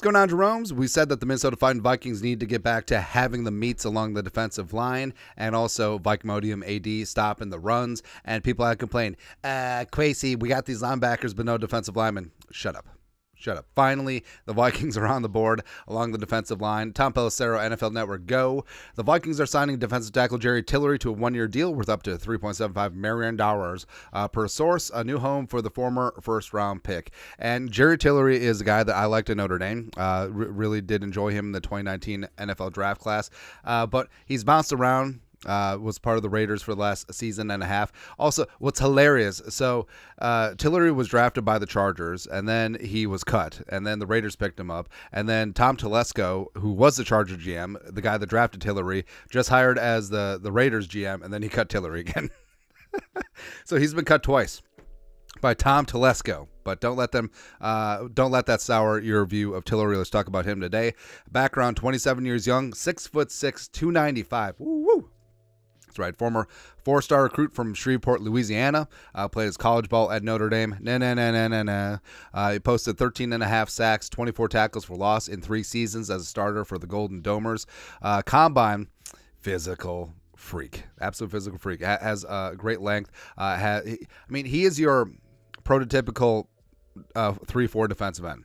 going on, Jeromes? We said that the Minnesota Vikings need to get back to having the meats along the defensive line, and also Vikemodium AD stopping the runs. And people had complained, Quasey, we got these linebackers but no defensive linemen. Shut up. Shut up. Finally, the Vikings are on the board along the defensive line. Tom Pelissero, NFL Network, go. The Vikings are signing defensive tackle Jerry Tillery to a one-year deal worth up to $3.75 million per source, a new home for the former first-round pick. And Jerry Tillery is a guy that I liked at Notre Dame. Really did enjoy him in the 2019 NFL draft class. But he's bounced around. Was part of the Raiders for the last season and a half. Also, what's hilarious, so Tillery was drafted by the Chargers, and then he was cut, and then the Raiders picked him up, and then Tom Telesco, who was the Charger GM, the guy that drafted Tillery, just hired as the Raiders GM, and then he cut Tillery again. So he's been cut twice by Tom Telesco. But don't let that sour your view of Tillery. Let's talk about him today. Background: 27 years young, 6'6", 295. Woo woo. That's right. Former four-star recruit from Shreveport, Louisiana. Played his college ball at Notre Dame. He posted 13.5 sacks, 24 tackles for loss in 3 seasons as a starter for the Golden Domers. Combine, physical freak. Absolute physical freak. Has great length. He is your prototypical 3-4 defensive end.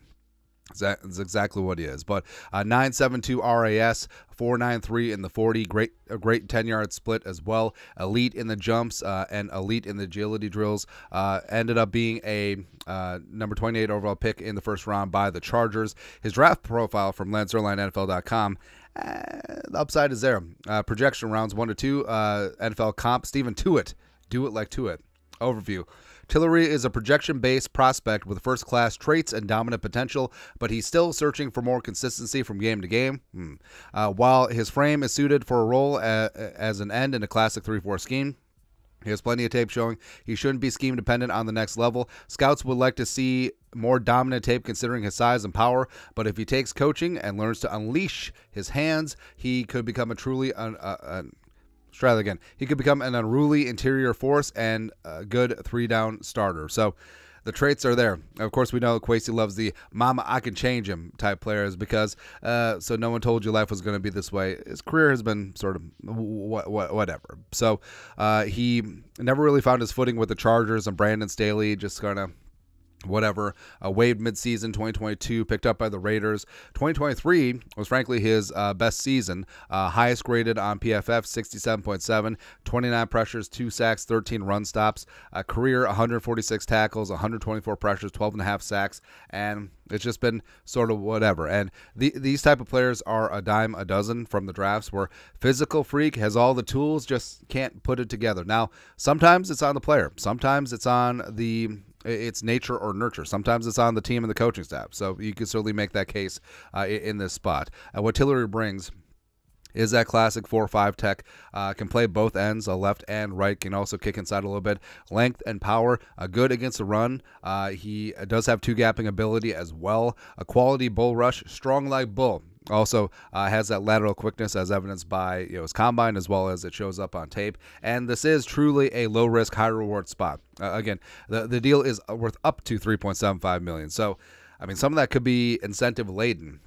That's exactly what he is. But 9.72 RAS, 4.93 in the 40. A great 10-yard split as well. Elite in the jumps and elite in the agility drills. Ended up being a number 28 overall pick in the first round by the Chargers. His draft profile from LanceErlineNFL.com. The upside is there. Projection rounds 1 to 2. NFL comp, Stephen Tuitt. Do it like Tuitt. Overview. Tillery is a projection-based prospect with first-class traits and dominant potential, but he's still searching for more consistency from game to game. While his frame is suited for a role as an end in a classic 3-4 scheme, he has plenty of tape showing he shouldn't be scheme-dependent on the next level. Scouts would like to see more dominant tape considering his size and power, but if he takes coaching and learns to unleash his hands, he could become a truly he could become an unruly interior force and a good 3-down starter. So the traits are there. Of course, we know Quasey loves the "mama, I can change him" type players because so no one told you life was going to be this way. His career has been sort of whatever. So he never really found his footing with the Chargers, and Brandon Staley just kind of whatever, waived midseason. 2022 picked up by the Raiders. 2023 was frankly his best season, highest graded on PFF, 67.7, 29 pressures, 2 sacks, 13 run stops, career 146 tackles, 124 pressures, 12.5 sacks, and it's just been sort of whatever. And these type of players are a dime a dozen from the drafts, where physical freak has all the tools, just can't put it together. Now, sometimes it's on the player. Sometimes it's on it's nature or nurture. Sometimes it's on the team and the coaching staff. So you can certainly make that case in this spot. What Tillery brings is that classic 4-5 tech, can play both ends, left and right, can also kick inside a little bit. Length and power, good against the run. He does have 2-gapping ability as well. A quality bull rush, strong like bull. Also has that lateral quickness as evidenced by his combine, as well as it shows up on tape. And this is truly a low-risk, high-reward spot. Again, the deal is worth up to $3.75 million. So, some of that could be incentive-laden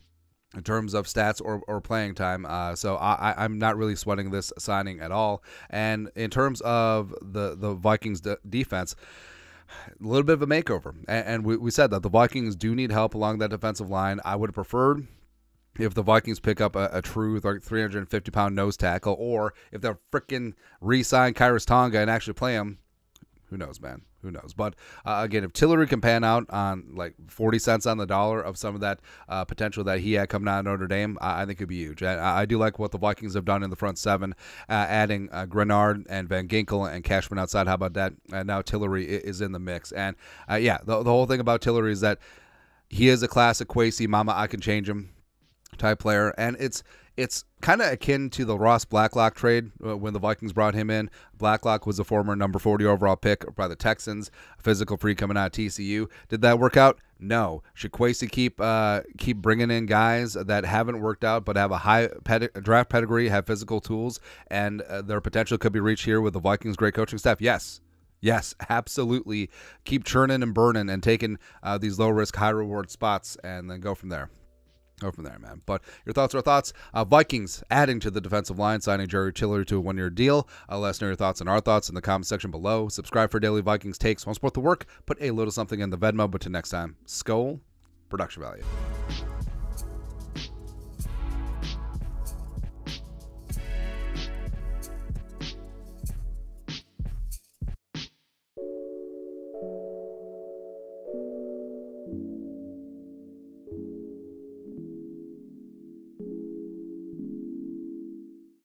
in terms of stats or playing time. So I'm not really sweating this signing at all. And in terms of the Vikings defense, a little bit of a makeover. And we said that the Vikings do need help along that defensive line. I would have preferred if the Vikings pick up a true 350-pound nose tackle, or if they'll frickin' re-sign Kyrus Tonga and actually play him. Who knows, man? Who knows? But again, if Tillery can pan out on like 40 cents on the dollar of some of that potential that he had coming out of Notre Dame, I think it'd be huge. I do like what the Vikings have done in the front seven, adding Grenard and Van Ginkel and Cashman outside. How about that? Now Tillery is in the mix. And the whole thing about Tillery is that he is a classic Quasey, mama, I can change him type player, and it's kind of akin to the Ross Blacklock trade when the Vikings brought him in. Blacklock was a former number 40 overall pick by the Texans, a physical freak coming out of TCU. Did that work out? No. Should Quasey keep bringing in guys that haven't worked out but have a high draft pedigree, have physical tools, and their potential could be reached here with the Vikings' great coaching staff? Yes, absolutely. Keep churning and burning and taking these low-risk, high-reward spots and then go from there. Go from there, man. But your thoughts are our thoughts. Vikings adding to the defensive line, signing Jerry Tillery to a 1-year deal. Let us know your thoughts and our thoughts in the comment section below. Subscribe for daily Vikings takes. Want to support the work? Put a little something in the Venmo. But till next time, Skol, production value.